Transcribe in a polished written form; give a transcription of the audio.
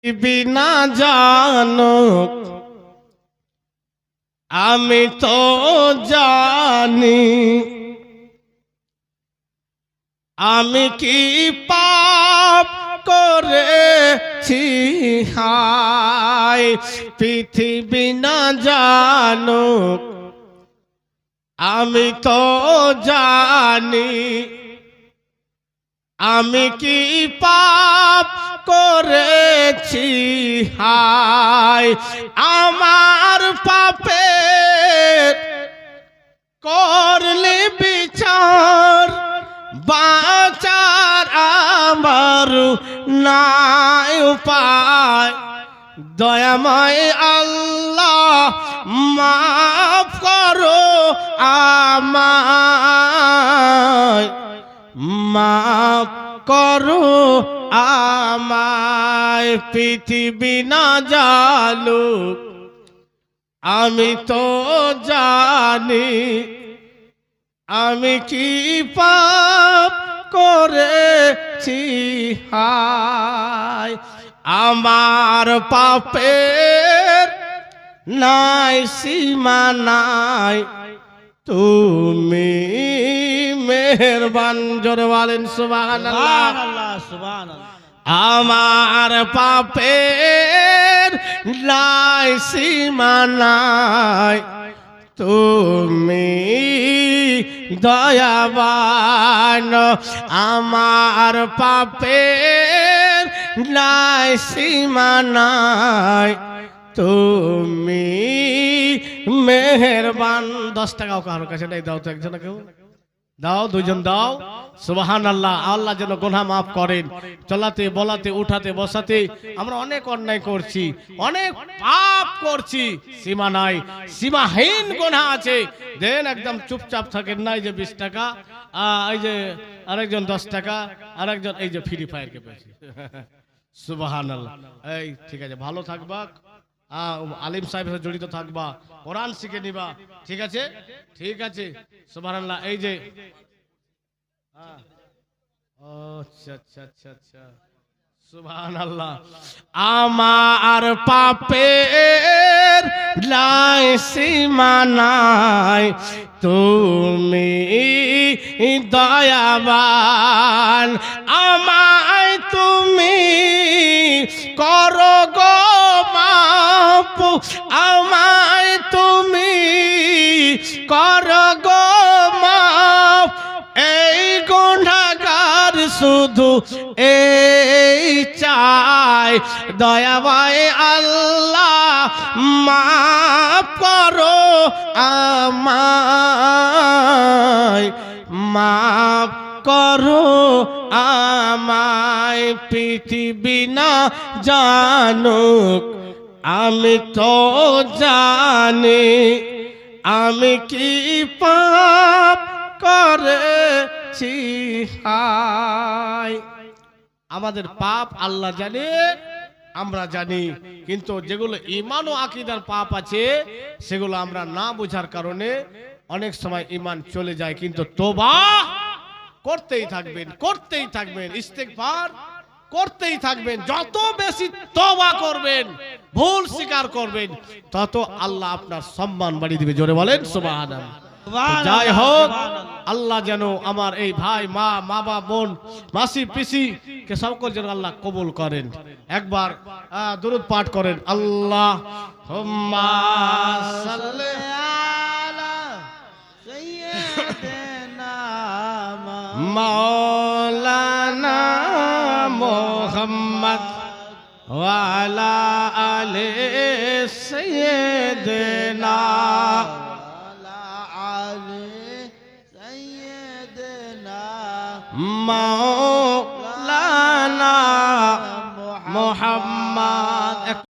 বিনা জানো আমি তো জানি আমি কি পাপ করেছি হায় পৃথিবী না জানো আমি তো জানি আমি কি পাপ করেছি হায় আমার পাপের করলে বিচার বাঁচার আমার নাই উপায় দয়াময় আল্লাহ মাফ করো আমায় মাফ করো আমায় পৃথিবী না জানুক আমি তো জানি আমি কি পাপ করেছি হায় আমার পাপের নাই সীমা নাই তুমি মেহেরবান জোরে বলেন সুবহানাল্লাহ সুবহানাল্লাহ আমার পাপের নাই সীমা নাই তুমি দয়াবান আমার পাপের নাই সীমা নাই তুমি মেহেরবান 10 টাকাও কারোর কাছে নাই দাও তো একজন কেউ দাও দুইজন দাও সুবহানাল্লাহ আল্লাহ যেন গুনাহ মাফ করেন চলাতে বলাতে উঠাতে বসাতে আমরা অনেক অন্যায় করছি অনেক পাপ করছি সীমা নাই সীমাহীন গুনাহ আছে দেন একদম চুপচাপ থাকেন না এই যে 20 টাকা এই যে আরেকজন 10 টাকা আরেকজন এই যে ফ্রি ফায়ার কে পেয়েছি সুবহানাল্লাহ এই ঠিক আছে ভালো থাকবা আলিম সাহেবের সাথে জড়িত থাকবা কোরআন শিখে নিবা ঠিক আছে সুবহানাল্লাহ এই যে আচ্ছা আচ্ছা আচ্ছা আচ্ছা সুবহানাল্লাহ আমার পাপের নাই সীমা নাই তুমি দয়াবান আমায় তুমি করো গো মাপ আমায় তুমি করো গো মাপ এই গুনাহগার শুধু এই চাই দয়াময় আল্লাহ মাফ করো আমায় মাফ করো আমায় পৃথিবী না জানুক আমি তো জানি আমি কি পাপ করেছি হায় আমাদের পাপ আল্লাহ জানে আমরা জানি কিন্তু যেগুলো ঈমান ও আকীদার পাপ আছে সেগুলো আমরা না বোঝার কারণে অনেক সময় ঈমান চলে যায় কিন্তু তওবা করতেই থাকবেন ইস্তেগফার করতেই থাকবেন যত বেশি তওবা করবেন ভুল স্বীকার করবেন তত আল্লাহ আপনার সম্মান বাড়িয়ে দিবে জোরে বলেন সুবহানাল্লাহ যাই হোক আল্লাহ যেন আমার এই ভাই মা বাবা বোন মাসি পিসি কে সকল যেন আল্লাহ কবুল করেন একবার দুরূদ পাঠ করেন আল্লাহুম্মা সাল্লি আলা সাইয়্যিদিনা মাওলানা মুহাম্মদ ওয়া আলা আলি সাইয়্যিদিনা মাওলানা